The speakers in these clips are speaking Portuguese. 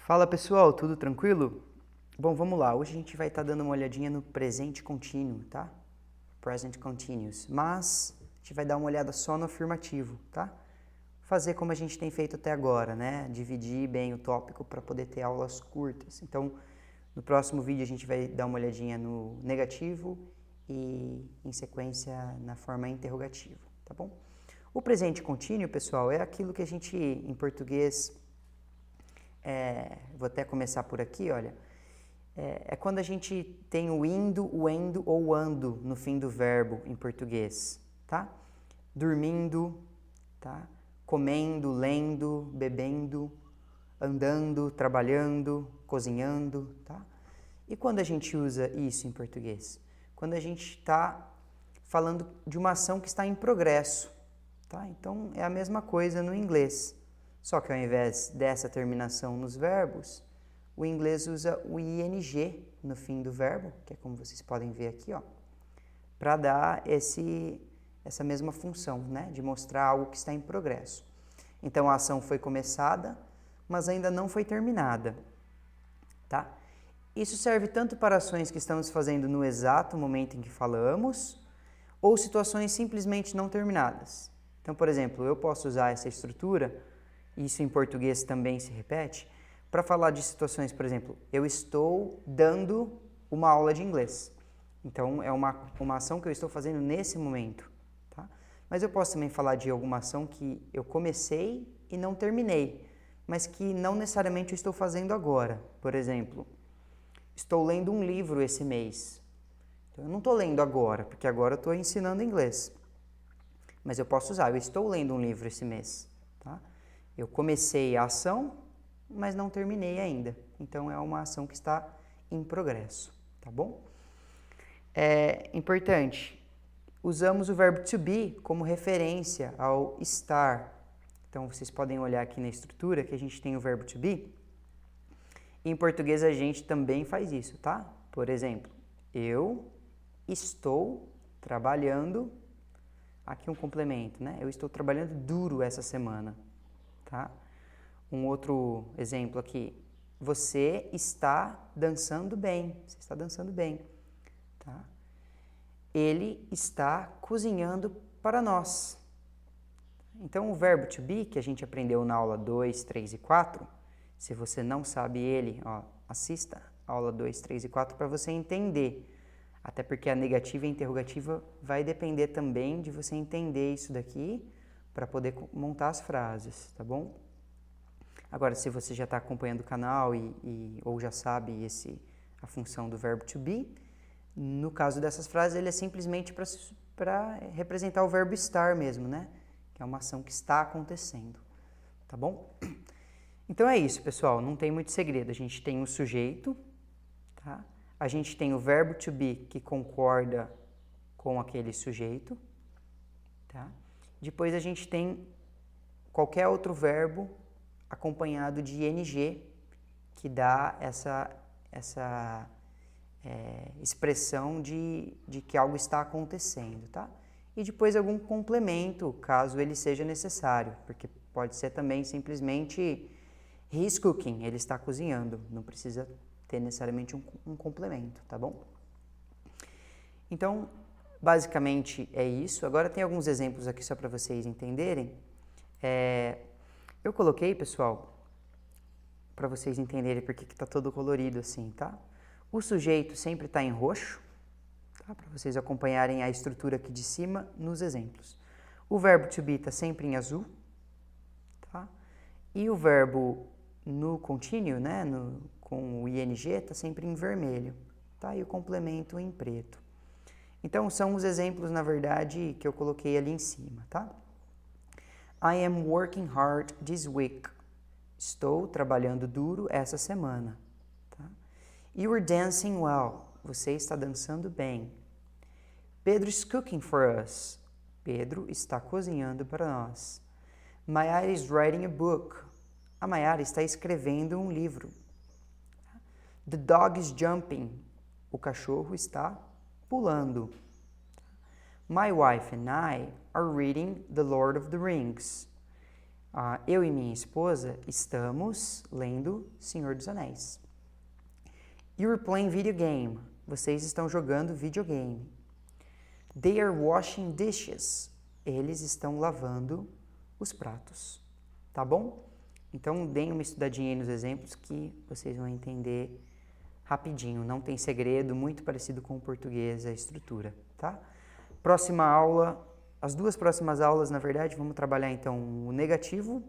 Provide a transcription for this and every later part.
Fala pessoal, tudo tranquilo? Bom, vamos lá. Hoje a gente vai estar dando uma olhadinha no presente contínuo, tá? Present continuous. Mas a gente vai dar uma olhada só no afirmativo, tá? Fazer como a gente tem feito até agora, né? Dividir bem o tópico para poder ter aulas curtas. Então, no próximo vídeo a gente vai dar uma olhadinha no negativo e, em sequência, na forma interrogativa, tá bom? O presente contínuo, pessoal, é aquilo que a gente, em português, vou até começar por aqui, olha. É quando a gente tem o indo, o endo ou o ando no fim do verbo em português, tá? Dormindo, tá? Comendo, lendo, bebendo, andando, trabalhando, cozinhando, tá? E quando a gente usa isso em português? Quando a gente está falando de uma ação que está em progresso, tá? Então é a mesma coisa no inglês, só que ao invés dessa terminação nos verbos, o inglês usa o ing no fim do verbo, que é como vocês podem ver aqui, ó, para dar essa mesma função, né, de mostrar algo que está em progresso. Então a ação foi começada, mas ainda não foi terminada, tá? Isso serve tanto para ações que estamos fazendo no exato momento em que falamos, ou situações simplesmente não terminadas. Então, por exemplo, eu posso usar essa estrutura, isso em português também se repete, para falar de situações, por exemplo, eu estou dando uma aula de inglês. Então, é uma ação que eu estou fazendo nesse momento, tá? Mas eu posso também falar de alguma ação que eu comecei e não terminei, mas que não necessariamente eu estou fazendo agora. Por exemplo, estou lendo um livro esse mês. Então, eu não estou lendo agora, porque agora eu estou ensinando inglês. Mas eu posso usar, eu estou lendo um livro esse mês, tá? Eu comecei a ação, mas não terminei ainda. Então, é uma ação que está em progresso, tá bom? É importante, usamos o verbo to be como referência ao estar. Então, vocês podem olhar aqui na estrutura que a gente tem o verbo to be. Em português, a gente também faz isso, tá? Por exemplo, eu estou trabalhando. Aqui um complemento, né? Eu estou trabalhando duro essa semana, tá? Um outro exemplo aqui. Você está dançando bem. Você está dançando bem, tá? Ele está cozinhando para nós. Então, o verbo to be, que a gente aprendeu na aula 2, 3 e 4, se você não sabe ele, ó, assista a aula 2, 3 e 4 para você entender. Até porque a negativa e a interrogativa vai depender também de você entender isso daqui para poder montar as frases, tá bom? Agora, se você já está acompanhando o canal ou já sabe a função do verbo to be, no caso dessas frases, ele é simplesmente para representar o verbo estar mesmo, né? Que é uma ação que está acontecendo, tá bom? Então é isso, pessoal, não tem muito segredo. A gente tem o sujeito, tá? A gente tem o verbo to be que concorda com aquele sujeito, tá? Depois a gente tem qualquer outro verbo acompanhado de ing, que dá essa expressão de que algo está acontecendo, tá? E depois algum complemento, caso ele seja necessário, porque pode ser também simplesmente he's cooking, ele está cozinhando, não precisa ter necessariamente um complemento, tá bom? Então, basicamente é isso. Agora tem alguns exemplos aqui só para vocês entenderem. Eu coloquei, pessoal, para vocês entenderem porque que está todo colorido assim, tá? O sujeito sempre está em roxo, tá? Para vocês acompanharem a estrutura aqui de cima nos exemplos. O verbo to be está sempre em azul, tá? E o verbo no contínuo, né, com o ing, está sempre em vermelho, tá? E o complemento em preto. Então, são os exemplos, na verdade, que eu coloquei ali em cima, tá? I am working hard this week. Estou trabalhando duro essa semana, tá? You're dancing well. Você está dançando bem. Pedro is cooking for us. Pedro está cozinhando para nós. Mayara is writing a book. A Mayara está escrevendo um livro. The dog is jumping. O cachorro está pulando. My wife and I are reading The Lord of the Rings. Eu e minha esposa estamos lendo Senhor dos Anéis. You're playing video game. Vocês estão jogando videogame. They are washing dishes. Eles estão lavando os pratos. Tá bom? Então, deem uma estudadinha aí nos exemplos que vocês vão entender rapidinho. Não tem segredo, muito parecido com o português, a estrutura, tá? Próxima aula, as duas próximas aulas, na verdade, vamos trabalhar então o negativo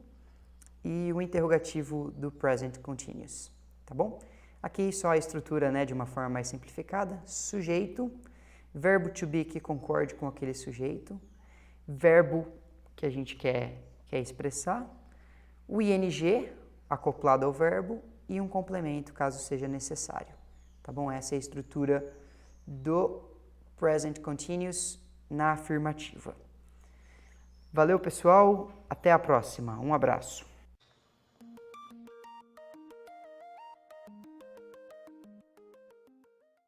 e o interrogativo do present continuous, tá bom? Aqui só a estrutura, né, de uma forma mais simplificada. Sujeito, verbo to be que concorde com aquele sujeito, verbo que a gente quer expressar, o ing acoplado ao verbo e um complemento, caso seja necessário. Tá bom? Essa é a estrutura do present continuous na afirmativa. Valeu, pessoal. Até a próxima. Um abraço.